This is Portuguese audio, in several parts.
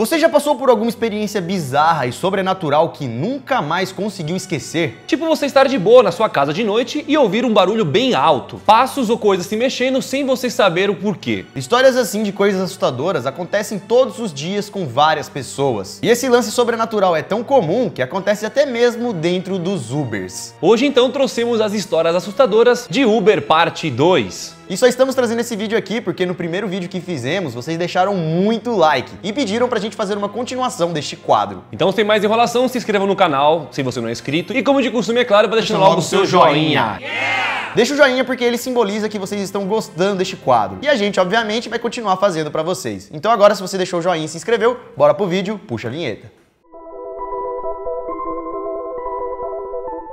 Você já passou por alguma experiência bizarra e sobrenatural que nunca mais conseguiu esquecer? Tipo você estar de boa na sua casa de noite e ouvir um barulho bem alto, passos ou coisas se mexendo sem você saber o porquê. Histórias assim de coisas assustadoras acontecem todos os dias com várias pessoas. E esse lance sobrenatural é tão comum que acontece até mesmo dentro dos Ubers. Hoje então trouxemos as histórias assustadoras de Uber Parte 2. E só estamos trazendo esse vídeo aqui porque no primeiro vídeo que fizemos, vocês deixaram muito like e pediram pra gente fazer uma continuação deste quadro. Então, sem mais enrolação, se inscreva no canal, se você não é inscrito. E como de costume, é claro, vai deixando logo o seu joinha. Deixa o joinha porque ele simboliza que vocês estão gostando deste quadro. E a gente, obviamente, vai continuar fazendo pra vocês. Então agora, se você deixou o joinha e se inscreveu, bora pro vídeo, puxa a vinheta.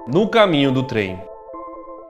No caminho do trem.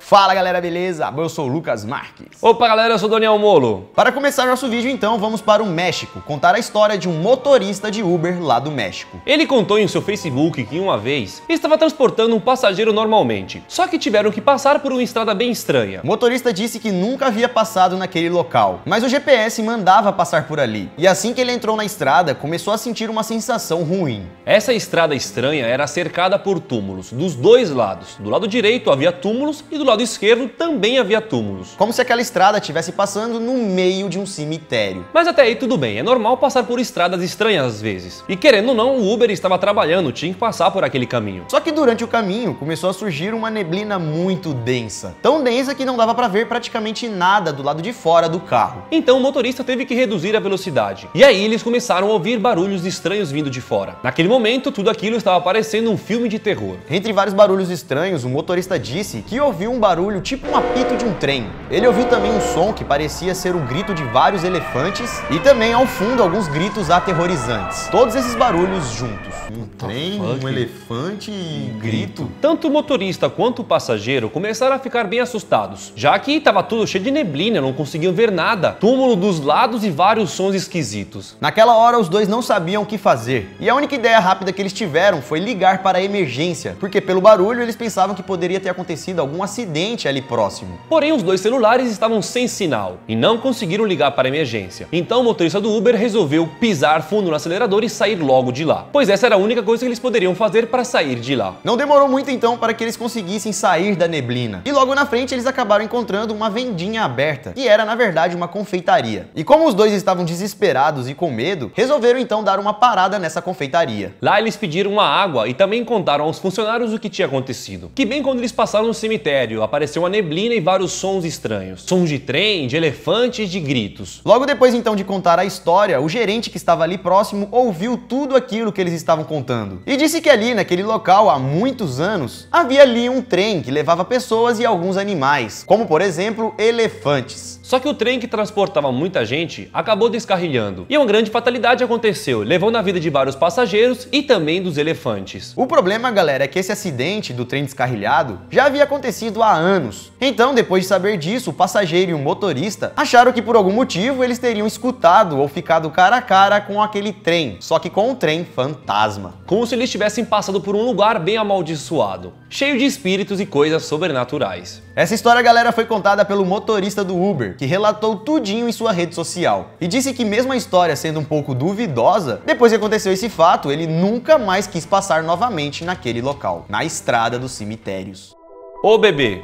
Fala galera, beleza? Eu sou o Lucas Marques. Opa galera, eu sou o Daniel Molo. Para começar nosso vídeo então, vamos para o México, contar a história de um motorista de Uber lá do México. Ele contou em seu Facebook que uma vez estava transportando um passageiro normalmente, só que tiveram que passar por uma estrada bem estranha. O motorista disse que nunca havia passado naquele local, mas o GPS mandava passar por ali. E assim que ele entrou na estrada, começou a sentir uma sensação ruim. Essa estrada estranha era cercada por túmulos, dos dois lados. Do lado direito havia túmulos e do lado esquerdo também havia túmulos. Como se aquela estrada estivesse passando no meio de um cemitério. Mas até aí tudo bem, é normal passar por estradas estranhas às vezes. E querendo ou não, o Uber estava trabalhando, tinha que passar por aquele caminho. Só que durante o caminho começou a surgir uma neblina muito densa. Tão densa que não dava para ver praticamente nada do lado de fora do carro. Então o motorista teve que reduzir a velocidade. E aí eles começaram a ouvir barulhos estranhos vindo de fora. Naquele momento, tudo aquilo estava parecendo um filme de terror. Entre vários barulhos estranhos, o motorista disse que ouviu um barulho tipo um apito de um trem. Ele ouviu também um som que parecia ser o grito de vários elefantes e também ao fundo alguns gritos aterrorizantes. Todos esses barulhos juntos. Um trem, um elefante e grito. Tanto o motorista quanto o passageiro começaram a ficar bem assustados, já que estava tudo cheio de neblina, não conseguiam ver nada. Túmulo dos lados e vários sons esquisitos. Naquela hora os dois não sabiam o que fazer. E a única ideia rápida que eles tiveram foi ligar para a emergência, porque pelo barulho eles pensavam que poderia ter acontecido algum acidente ali próximo. Porém, os dois celulares estavam sem sinal e não conseguiram ligar para a emergência. Então o motorista do Uber resolveu pisar fundo no acelerador e sair logo de lá, pois essa era a única coisa que eles poderiam fazer para sair de lá. Não demorou muito então para que eles conseguissem sair da neblina. E logo na frente eles acabaram encontrando uma vendinha aberta, que era na verdade uma confeitaria. E como os dois estavam desesperados e com medo, resolveram então dar uma parada nessa confeitaria. Lá eles pediram uma água e também contaram aos funcionários o que tinha acontecido. Que bem quando eles passaram no cemitério, apareceu uma neblina e vários sons estranhos. Sons de trem, de elefante e de gritos. Logo depois então de contar a história, o gerente que estava ali próximo ouviu tudo aquilo que eles estavam contando. E disse que ali naquele local, há muitos anos, havia ali um trem que levava pessoas e alguns animais, como por exemplo, elefantes. Só que o trem que transportava muita gente acabou descarrilhando. E uma grande fatalidade aconteceu, levando a vida de vários passageiros e também dos elefantes. O problema, galera, é que esse acidente do trem descarrilhado já havia acontecido há anos. Então, depois de saber disso, o passageiro e o motorista acharam que por algum motivo eles teriam escutado ou ficado cara a cara com aquele trem, só que com um trem fantasma. Como se eles tivessem passado por um lugar bem amaldiçoado, cheio de espíritos e coisas sobrenaturais. Essa história, galera, foi contada pelo motorista do Uber, que relatou tudinho em sua rede social. E disse que mesmo a história sendo um pouco duvidosa, depois que aconteceu esse fato, ele nunca mais quis passar novamente naquele local, na estrada dos cemitérios. Ô bebê!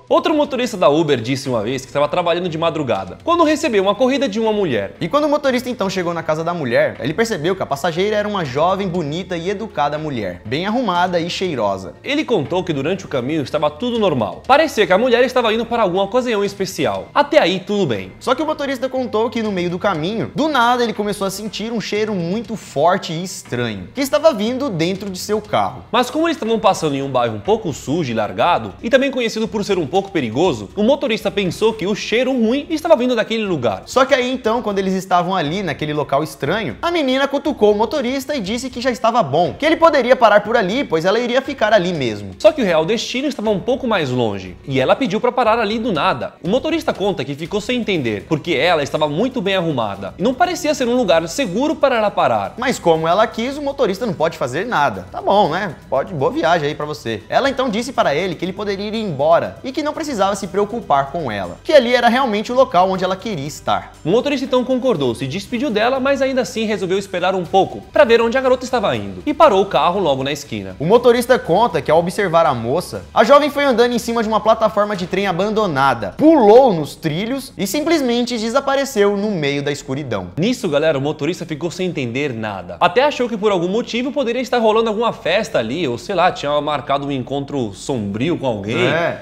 Outro motorista da Uber disse uma vez que estava trabalhando de madrugada, quando recebeu uma corrida de uma mulher. E quando o motorista então chegou na casa da mulher, ele percebeu que a passageira era uma jovem, bonita e educada mulher, bem arrumada e cheirosa. Ele contou que durante o caminho estava tudo normal. Parecia que a mulher estava indo para alguma ocasião especial. Até aí tudo bem. Só que o motorista contou que no meio do caminho, do nada ele começou a sentir um cheiro muito forte e estranho, que estava vindo dentro de seu carro. Mas como eles estavam passando em um bairro um pouco sujo e largado, e também conhecido por ser um pouco perigoso, o motorista pensou que o cheiro ruim estava vindo daquele lugar. Só que aí então, quando eles estavam ali naquele local estranho, a menina cutucou o motorista e disse que já estava bom, que ele poderia parar por ali, pois ela iria ficar ali mesmo. Só que o real destino estava um pouco mais longe, e ela pediu para parar ali do nada. O motorista conta que ficou sem entender, porque ela estava muito bem arrumada, e não parecia ser um lugar seguro para ela parar. Mas como ela quis, o motorista não pode fazer nada. Tá bom, né? Boa viagem aí pra você. Ela então disse para ele que ele poderia ir embora, e que não precisava se preocupar com ela, que ali era realmente o local onde ela queria estar. O motorista então concordou, se despediu dela, mas ainda assim resolveu esperar um pouco para ver onde a garota estava indo e parou o carro logo na esquina. O motorista conta que ao observar a moça, a jovem foi andando em cima de uma plataforma de trem abandonada, pulou nos trilhos e simplesmente desapareceu no meio da escuridão. Nisso, galera, o motorista ficou sem entender nada. Até achou que por algum motivo poderia estar rolando alguma festa ali, ou sei lá, tinha marcado um encontro sombrio com alguém,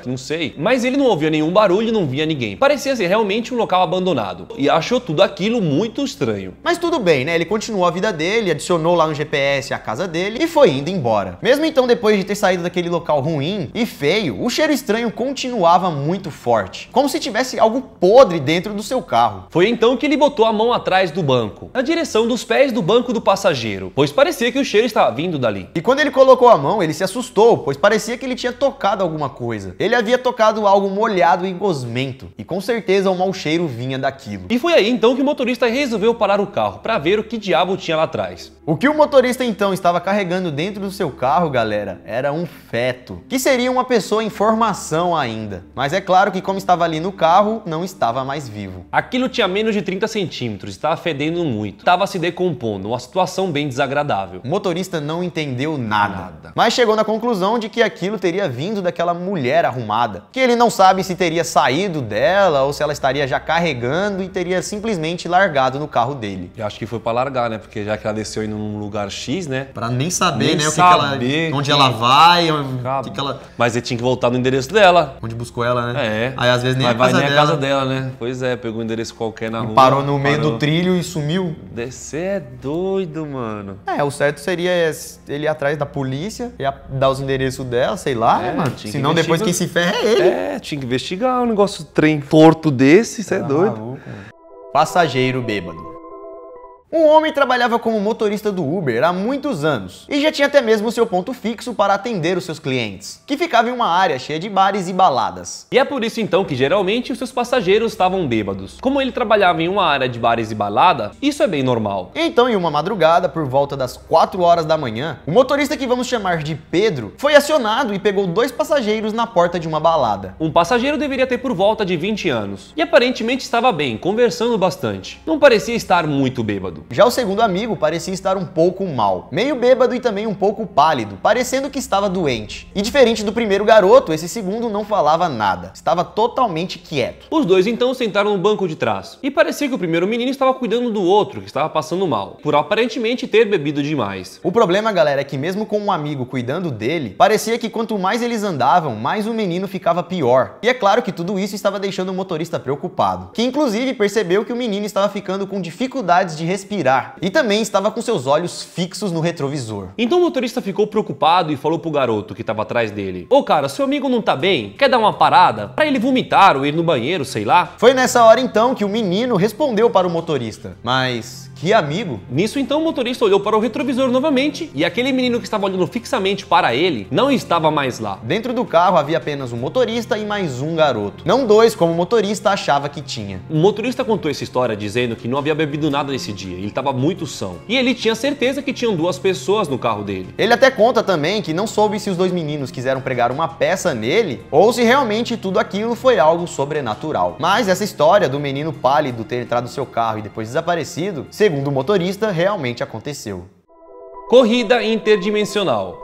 não sei. Mas ele não ouvia nenhum barulho e não via ninguém. Parecia ser realmente um local abandonado. E achou tudo aquilo muito estranho. Mas tudo bem, né? Ele continuou a vida dele, adicionou lá no GPS a casa dele e foi indo embora. Mesmo então, depois de ter saído daquele local ruim e feio, o cheiro estranho continuava muito forte, como se tivesse algo podre dentro do seu carro. Foi então que ele botou a mão atrás do banco, na direção dos pés do banco do passageiro, pois parecia que o cheiro estava vindo dali. E quando ele colocou a mão, ele se assustou, pois parecia que ele tinha tocado alguma coisa. Ele havia tocado algo molhado e gosmento, e com certeza o mau cheiro vinha daquilo. E foi aí então que o motorista resolveu parar o carro para ver o que diabo tinha lá atrás. O que o motorista então estava carregando dentro do seu carro, galera, era um feto, que seria uma pessoa em formação ainda. Mas é claro que como estava ali no carro, não estava mais vivo. Aquilo tinha menos de 30 centímetros, estava fedendo muito, estava se decompondo, uma situação bem desagradável. O motorista não entendeu nada, mas chegou na conclusão de que aquilo teria vindo daquela mulher arrumada, que ele não sabe se teria saído dela ou se ela estaria já carregando e teria simplesmente largado no carro dele. Eu acho que foi para largar, né? Porque já que ela desceu indo num lugar X, né? Pra nem saber, né? Onde que ela vai, que ela... Mas ele tinha que voltar no endereço dela. Onde buscou ela, né? É. Aí às vezes nem vai nem a casa dela, né? Pois é, pegou um endereço qualquer na rua. Parou no meio do trilho e sumiu. Você é doido, mano. É, o certo seria ele ir atrás da polícia, ia dar os endereços dela, sei lá, né, mano? Senão depois quem se ferra é ele. É, tinha que investigar um negócio trem torto desse, você é doido. Maluco, passageiro bêbado. Um homem trabalhava como motorista do Uber há muitos anos e já tinha até mesmo seu ponto fixo para atender os seus clientes, que ficava em uma área cheia de bares e baladas. E é por isso então que geralmente os seus passageiros estavam bêbados. Como ele trabalhava em uma área de bares e balada, isso é bem normal. Então, em uma madrugada, por volta das 4 horas da manhã, o motorista que vamos chamar de Pedro foi acionado e pegou 2 passageiros na porta de uma balada. Um passageiro deveria ter por volta de 20 anos e aparentemente estava bem, conversando bastante. Não parecia estar muito bêbado. Já o segundo amigo parecia estar um pouco mal, meio bêbado e também um pouco pálido, parecendo que estava doente. E diferente do primeiro garoto, esse segundo não falava nada, estava totalmente quieto. Os dois então sentaram no banco de trás, e parecia que o primeiro menino estava cuidando do outro, que estava passando mal, por aparentemente ter bebido demais. O problema, galera, é que mesmo com um amigo cuidando dele, parecia que quanto mais eles andavam, mais o menino ficava pior. E é claro que tudo isso estava deixando o motorista preocupado, que inclusive percebeu que o menino estava ficando com dificuldades de respirar e também estava com seus olhos fixos no retrovisor. Então o motorista ficou preocupado e falou pro garoto que estava atrás dele: "Ô cara, seu amigo não tá bem? Quer dar uma parada? Pra ele vomitar ou ir no banheiro, sei lá?" Foi nessa hora então que o menino respondeu para o motorista: "Mas que amigo?" Nisso então o motorista olhou para o retrovisor novamente e aquele menino que estava olhando fixamente para ele não estava mais lá. Dentro do carro havia apenas um motorista e mais um garoto, não 2 como o motorista achava que tinha. O motorista contou essa história dizendo que não havia bebido nada nesse dia, ele estava muito são. E ele tinha certeza que tinham 2 pessoas no carro dele. Ele até conta também que não soube se os 2 meninos quiseram pregar uma peça nele ou se realmente tudo aquilo foi algo sobrenatural. Mas essa história do menino pálido ter entrado no seu carro e depois desaparecido, segundo o motorista, realmente aconteceu. Corrida interdimensional.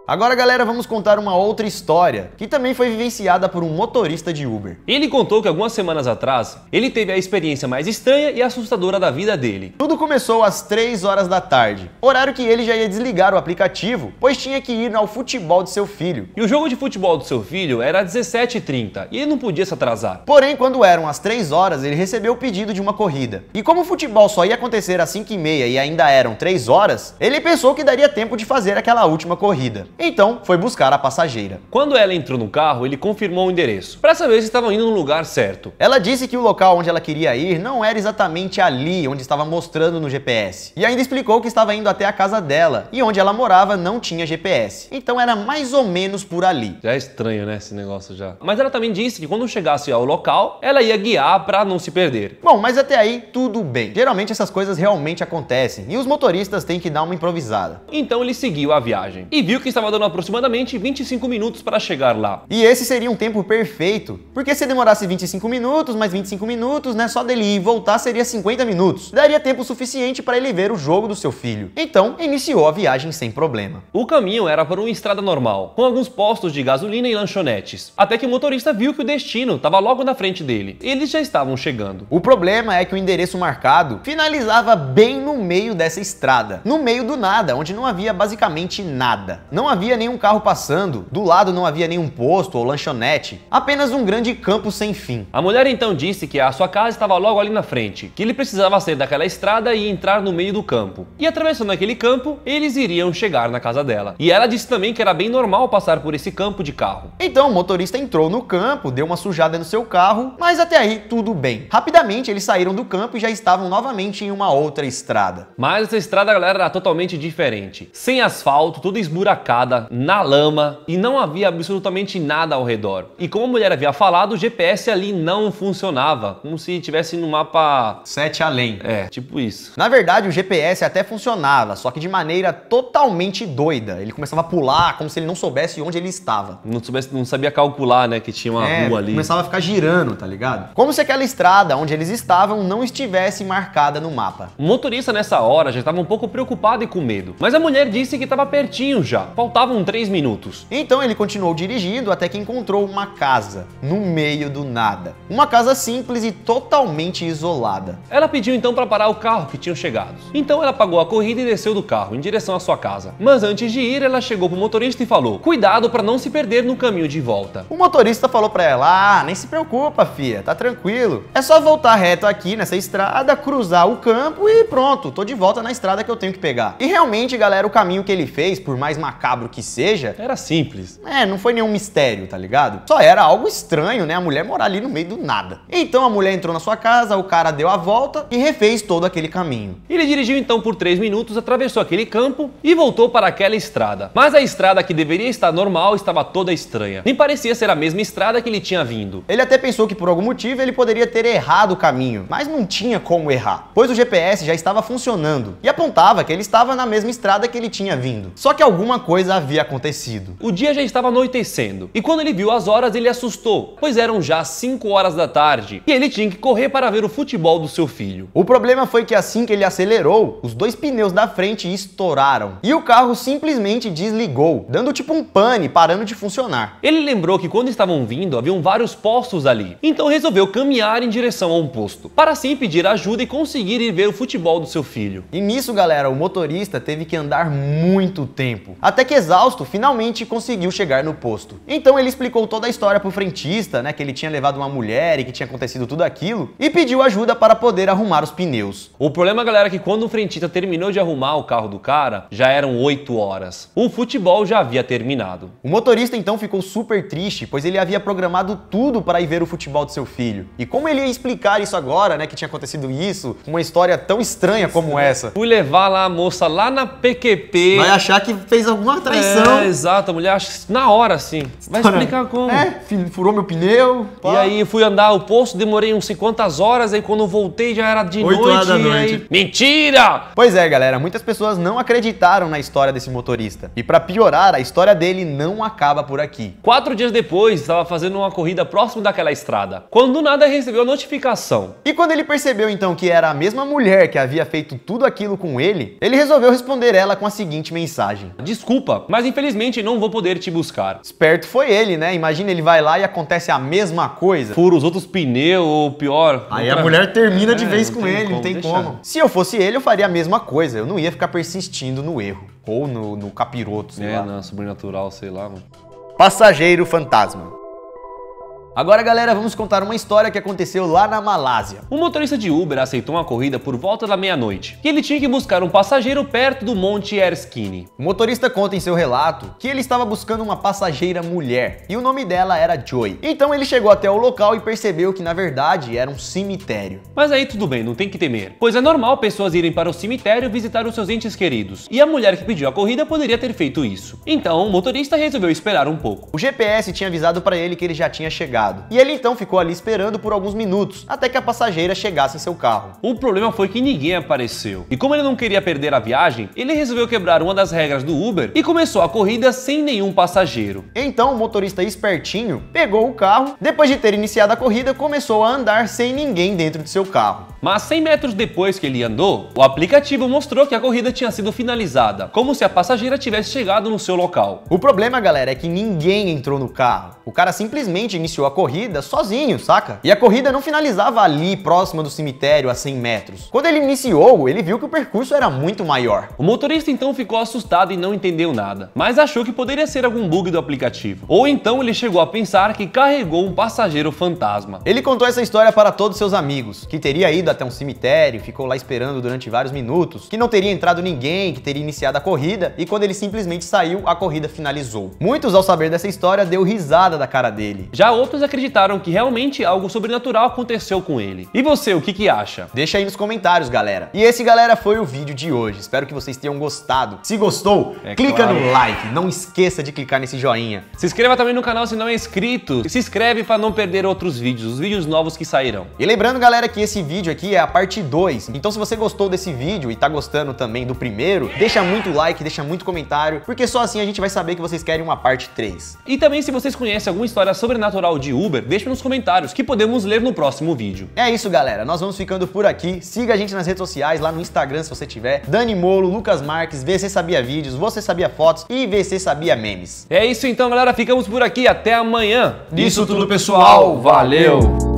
Agora, galera, vamos contar uma outra história, que também foi vivenciada por um motorista de Uber. Ele contou que algumas semanas atrás, ele teve a experiência mais estranha e assustadora da vida dele. Tudo começou às 3 horas da tarde, horário que ele já ia desligar o aplicativo, pois tinha que ir ao futebol de seu filho. E o jogo de futebol do seu filho era às 17h30, e ele não podia se atrasar. Porém, quando eram as 3 horas, ele recebeu o pedido de uma corrida. E como o futebol só ia acontecer às 5h30 e ainda eram 3 horas, ele pensou que daria tempo de fazer aquela última corrida. Então, foi buscar a passageira. Quando ela entrou no carro, ele confirmou o endereço, para saber se estavam indo no lugar certo. Ela disse que o local onde ela queria ir não era exatamente ali onde estava mostrando no GPS. E ainda explicou que estava indo até a casa dela, e onde ela morava não tinha GPS. Então era mais ou menos por ali. Já é estranho, né, esse negócio já. Mas ela também disse que quando chegasse ao local, ela ia guiar para não se perder. Bom, mas até aí tudo bem. Geralmente essas coisas realmente acontecem, e os motoristas têm que dar uma improvisada. Então ele seguiu a viagem, e viu que estava estava dando aproximadamente 25 minutos para chegar lá. E esse seria um tempo perfeito, porque se demorasse 25 minutos, mais 25 minutos, né, só dele ir e voltar seria 50 minutos. Daria tempo suficiente para ele ver o jogo do seu filho. Então, iniciou a viagem sem problema. O caminho era por uma estrada normal, com alguns postos de gasolina e lanchonetes, até que o motorista viu que o destino estava logo na frente dele. Eles já estavam chegando. O problema é que o endereço marcado finalizava bem no meio dessa estrada, no meio do nada, onde não havia basicamente nada. Não havia nenhum carro passando, do lado não havia nenhum posto ou lanchonete, apenas um grande campo sem fim. A mulher então disse que a sua casa estava logo ali na frente, que ele precisava sair daquela estrada e entrar no meio do campo. E atravessando aquele campo, eles iriam chegar na casa dela. E ela disse também que era bem normal passar por esse campo de carro. Então o motorista entrou no campo, deu uma sujada no seu carro, mas até aí tudo bem. Rapidamente eles saíram do campo e já estavam novamente em uma outra estrada. Mas essa estrada, galera, era totalmente diferente. Sem asfalto, toda esburacada, na lama, e não havia absolutamente nada ao redor. E como a mulher havia falado, o GPS ali não funcionava, como se estivesse no mapa 7 além. É, tipo isso. Na verdade, o GPS até funcionava, só que de maneira totalmente doida. Ele começava a pular como se ele não soubesse onde ele estava. Não sabia calcular, né, que tinha uma rua ali. Começava a ficar girando, tá ligado? Como se aquela estrada onde eles estavam não estivesse marcada no mapa. O motorista nessa hora já estava um pouco preocupado e com medo, mas a mulher disse que estava pertinho já, faltavam 3 minutos. Então ele continuou dirigindo até que encontrou uma casa, no meio do nada. Uma casa simples e totalmente isolada. Ela pediu então para parar o carro que tinham chegado. Então ela pagou a corrida e desceu do carro em direção à sua casa. Mas antes de ir, ela chegou pro motorista e falou: cuidado para não se perder no caminho de volta. O motorista falou para ela: nem se preocupa, filha, tá tranquilo. É só voltar reto aqui nessa estrada, cruzar o campo e pronto, tô de volta na estrada que eu tenho que pegar. E realmente, galera, o caminho que ele fez, por mais macabro que seja, era simples. Não foi nenhum mistério, tá ligado? Só era algo estranho, né? A mulher morar ali no meio do nada. Então a mulher entrou na sua casa, o cara deu a volta e refez todo aquele caminho. Ele dirigiu então por 3 minutos, atravessou aquele campo e voltou para aquela estrada. Mas a estrada que deveria estar normal estava toda estranha. Nem parecia ser a mesma estrada que ele tinha vindo. Ele até pensou que por algum motivo ele poderia ter errado o caminho, mas não tinha como errar, pois o GPS já estava funcionando e apontava que ele estava na mesma estrada que ele tinha vindo. Só que alguma coisa havia acontecido. O dia já estava anoitecendo e quando ele viu as horas ele assustou, pois eram já 5 horas da tarde e ele tinha que correr para ver o futebol do seu filho. O problema foi que assim que ele acelerou, os 2 pneus da frente estouraram e o carro simplesmente desligou, dando tipo um pane, parando de funcionar. Ele lembrou que quando estavam vindo haviam vários postos ali, então resolveu caminhar em direção a um posto, para assim pedir ajuda e conseguir ir ver o futebol do seu filho. E nisso, galera, o motorista teve que andar muito tempo, até que exausto, finalmente conseguiu chegar no posto. Então ele explicou toda a história pro frentista, né, que ele tinha levado uma mulher e que tinha acontecido tudo aquilo, e pediu ajuda para poder arrumar os pneus. O problema, galera, é que quando o frentista terminou de arrumar o carro do cara, já eram 8 horas. O futebol já havia terminado. O motorista então ficou super triste, pois ele havia programado tudo para ir ver o futebol do seu filho. E como ele ia explicar isso agora, né, que tinha acontecido isso, uma história tão estranha como essa? Fui levar lá a moça lá na PQP. Vai achar que fez alguma traição. Exato, a mulher acha na hora assim. Vai explicar como. Furou meu pneu. Pá. E aí fui andar o posto, demorei não sei quantas horas, aí quando voltei já era de 8 horas da noite. Aí... Mentira! Pois é, galera, muitas pessoas não acreditaram na história desse motorista. E pra piorar, a história dele não acaba por aqui. 4 dias depois, estava fazendo uma corrida próximo daquela estrada, quando do nada recebeu a notificação. E quando ele percebeu então que era a mesma mulher que havia feito tudo aquilo com ele resolveu responder ela com a seguinte mensagem: desculpa, mas infelizmente não vou poder te buscar. Esperto foi ele, né? Imagina, ele vai lá e acontece a mesma coisa. Fura os outros pneus, ou pior... Aí a mulher termina de vez com ele, não tem como. Se eu fosse ele, eu faria a mesma coisa. Eu não ia ficar persistindo no erro. Ou no capiroto, sei lá. Na sobrenatural, sei lá, mano. Passageiro fantasma. Agora, galera, vamos contar uma história que aconteceu lá na Malásia. Um motorista de Uber aceitou uma corrida por volta da meia-noite e ele tinha que buscar um passageiro perto do Monte Erskine. O motorista conta em seu relato que ele estava buscando uma passageira mulher e o nome dela era Joy. Então ele chegou até o local e percebeu que na verdade era um cemitério. Mas aí tudo bem, não tem que temer, pois é normal pessoas irem para o cemitério visitar os seus entes queridos e a mulher que pediu a corrida poderia ter feito isso. Então o motorista resolveu esperar um pouco. O GPS tinha avisado para ele que ele já tinha chegado. ligado. E ele então ficou ali esperando por alguns minutos, até que a passageira chegasse em seu carro. O problema foi que ninguém apareceu. E como ele não queria perder a viagem, ele resolveu quebrar uma das regras do Uber e começou a corrida sem nenhum passageiro. Então o motorista espertinho pegou o carro, depois de ter iniciado a corrida, começou a andar sem ninguém dentro de seu carro. Mas 100 metros depois que ele andou, o aplicativo mostrou que a corrida tinha sido finalizada, como se a passageira tivesse chegado no seu local. O problema, galera, é que ninguém entrou no carro. O cara simplesmente iniciou a corrida sozinho, saca? E a corrida não finalizava ali, próxima do cemitério, a 100 metros. Quando ele iniciou, ele viu que o percurso era muito maior. O motorista então ficou assustado e não entendeu nada, mas achou que poderia ser algum bug do aplicativo. Ou então ele chegou a pensar que carregou um passageiro fantasma. Ele contou essa história para todos seus amigos, que teria ido até um cemitério, ficou lá esperando durante vários minutos, que não teria entrado ninguém, que teria iniciado a corrida, e quando ele simplesmente saiu, a corrida finalizou. Muitos, ao saber dessa história, deu risada da cara dele. Já outros acreditaram que realmente algo sobrenatural aconteceu com ele. E você, o que acha? Deixa aí nos comentários, galera. E esse, galera, foi o vídeo de hoje. Espero que vocês tenham gostado. Se gostou, clica no like. Não esqueça de clicar nesse joinha. Se inscreva também no canal se não é inscrito. Se inscreve para não perder outros vídeos, os vídeos novos que sairão. E lembrando, galera, que esse vídeo aqui é a parte 2. Então se você gostou desse vídeo e tá gostando também do primeiro, deixa muito like, deixa muito comentário, porque só assim a gente vai saber que vocês querem uma parte 3. E também, se vocês conhecem alguma história sobrenatural de Uber, deixa nos comentários que podemos ler no próximo vídeo. É isso, galera. Nós vamos ficando por aqui. Siga a gente nas redes sociais, lá no Instagram se você tiver. Dani Molo, Lucas Marques, VC Sabia Vídeos, Você Sabia Fotos e VC Sabia Memes. É isso então, galera. Ficamos por aqui. Até amanhã. Isso tudo, pessoal. Valeu!